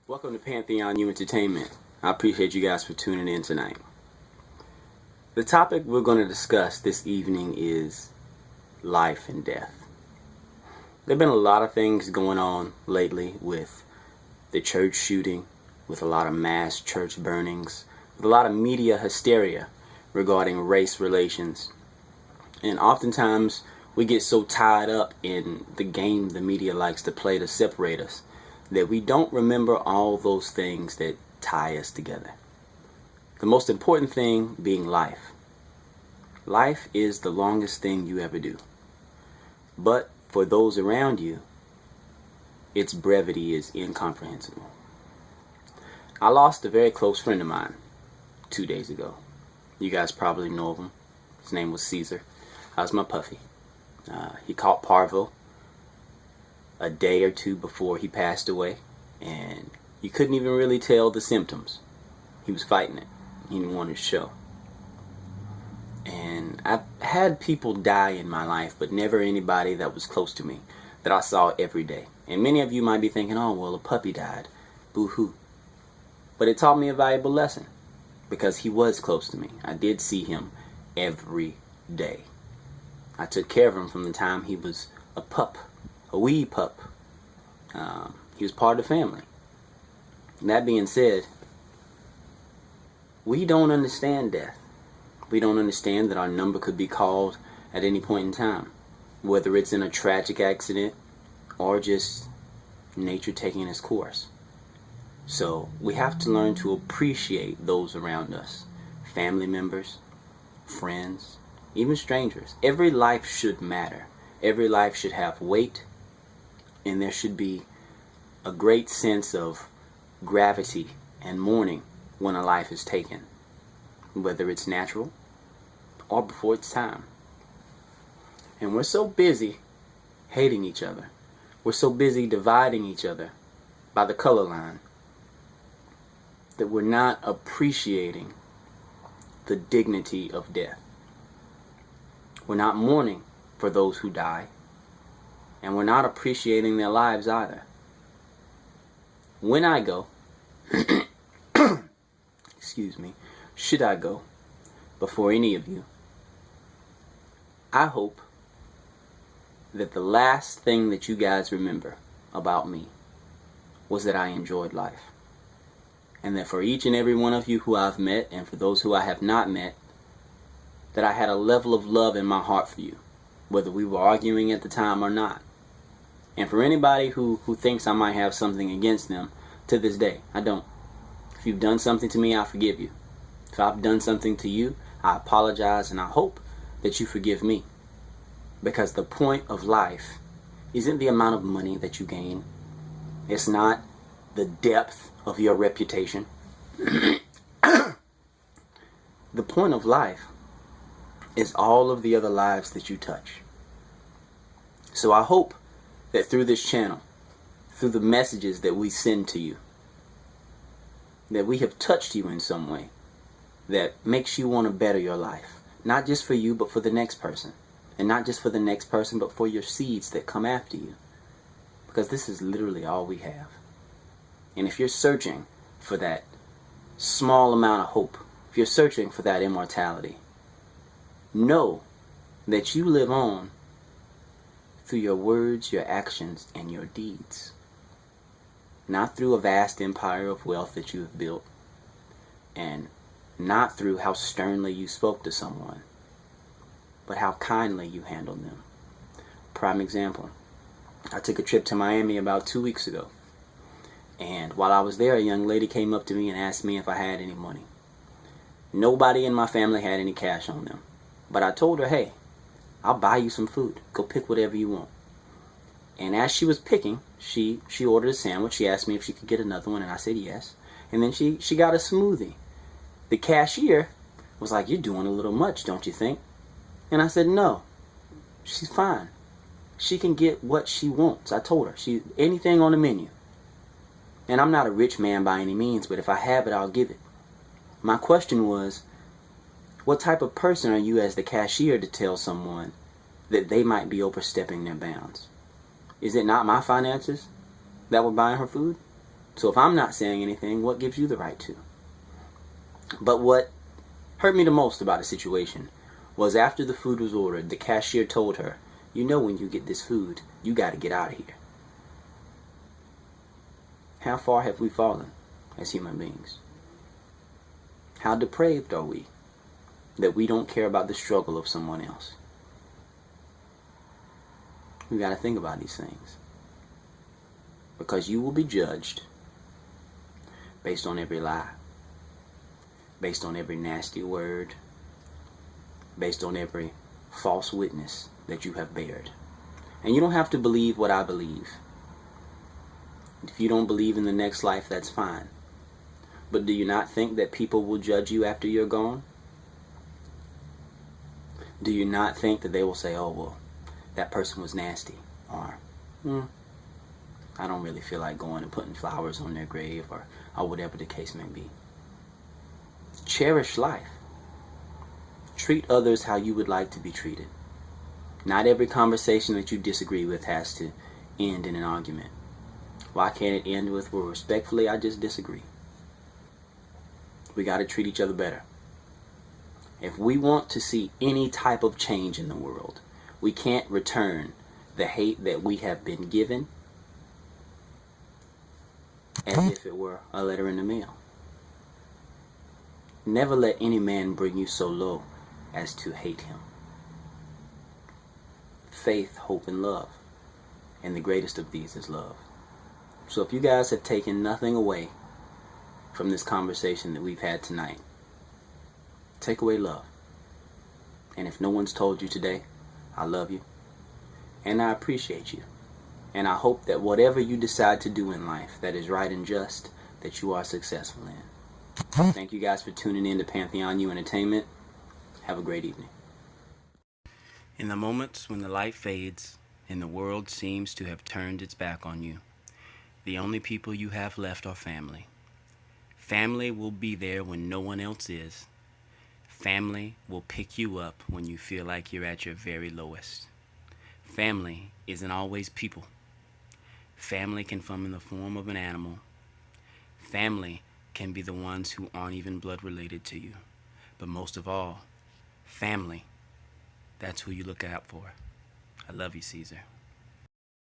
Welcome to Pantheon U Entertainment. I appreciate you guys for tuning in tonight. The topic we're going to discuss this evening is life and death. There have been a lot of things going on lately with the church shooting, with a lot of mass church burnings, with a lot of media hysteria regarding race relations. And oftentimes we get so tied up in the game the media likes to play to separate us that we don't remember all those things that tie us together. The most important thing being life. Life is the longest thing you ever do. But for those around you, its brevity is incomprehensible. I lost a very close friend of mine 2 days ago. You guys probably know of him. His name was Caesar. That was my puppy. He caught parvo a day or two before he passed away, and you couldn't even really tell the symptoms. He was fighting it. He didn't want to show. And I've had people die in my life, but never anybody that was close to me, that I saw every day. And many of you might be thinking, oh, well, a puppy died. Boo-hoo. But it taught me a valuable lesson, because he was close to me. I did see him every day. I took care of him from the time he was a pup. A wee pup. He was part of the family. That being said, we don't understand death. We don't understand that our number could be called at any point in time, whether it's in a tragic accident or just nature taking its course. So we have to learn to appreciate those around us, family members, friends, even strangers. Every life should matter. Every life should have weight. And there should be a great sense of gravity and mourning when a life is taken, whether it's natural or before its time. And we're so busy hating each other. We're so busy dividing each other by the color line that we're not appreciating the dignity of death. We're not mourning for those who die. And we're not appreciating their lives either. When I go, excuse me, should I go before any of you, I hope that the last thing that you guys remember about me was that I enjoyed life. And that for each and every one of you who I've met, and for those who I have not met, that I had a level of love in my heart for you, whether we were arguing at the time or not. And for anybody who thinks I might have something against them, to this day, I don't. If you've done something to me, I forgive you. If I've done something to you, I apologize, and I hope that you forgive me. Because the point of life isn't the amount of money that you gain. It's not the depth of your reputation. The point of life is all of the other lives that you touch. So I hope that through this channel, through the messages that we send to you, that we have touched you in some way that makes you want to better your life. Not just for you, but for the next person. And not just for the next person, but for your seeds that come after you. Because this is literally all we have. And if you're searching for that small amount of hope, if you're searching for that immortality, know that you live on through your words, your actions, and your deeds. Not through a vast empire of wealth that you have built, and not through how sternly you spoke to someone, but how kindly you handled them. Prime example, I took a trip to Miami about 2 weeks ago, and while I was there, a young lady came up to me and asked me if I had any money. Nobody in my family had any cash on them, but I told her, hey, I'll buy you some food. Go pick whatever you want. And as she was picking, she ordered a sandwich. She asked me if she could get another one, and I said yes. And then she got a smoothie. The cashier was like, you're doing a little much, don't you think? And I said, no, she's fine. She can get what she wants. I told her, anything on the menu. And I'm not a rich man by any means, but if I have it, I'll give it. My question was, what type of person are you as the cashier to tell someone that they might be overstepping their bounds? Is it not my finances that were buying her food? So if I'm not saying anything, what gives you the right to? But what hurt me the most about the situation was after the food was ordered, the cashier told her, "You know, when you get this food, you got to get out of here." How far have we fallen as human beings? How depraved are we that we don't care about the struggle of someone else? We got to think about these things, because you will be judged based on every lie, based on every nasty word, based on every false witness that you have bared. And you don't have to believe what I believe. If you don't believe in the next life, that's fine. But do you not think that people will judge you after you're gone? Do you not think that they will say, "Oh, well, that person was nasty," or "I don't really feel like going and putting flowers on their grave," or whatever the case may be? Cherish life. Treat others how you would like to be treated. Not every conversation that you disagree with has to end in an argument. Why can't it end with, "Well, respectfully, I just disagree"? We got to treat each other better. If we want to see any type of change in the world, we can't return the hate that we have been given as if it were a letter in the mail. Never let any man bring you so low as to hate him. Faith, hope, and love. And the greatest of these is love. So if you guys have taken nothing away from this conversation that we've had tonight, take away love. And if no one's told you today, I love you and I appreciate you. And I hope that whatever you decide to do in life that is right and just, that you are successful in. Thank you guys for tuning in to Pantheon U Entertainment. Have a great evening. In the moments when the light fades and the world seems to have turned its back on you, the only people you have left are family. Family will be there when no one else is. Family will pick you up when you feel like you're at your very lowest. Family isn't always people. Family can come in the form of an animal. Family can be the ones who aren't even blood related to you. But most of all, family, that's who you look out for. I love you, Caesar.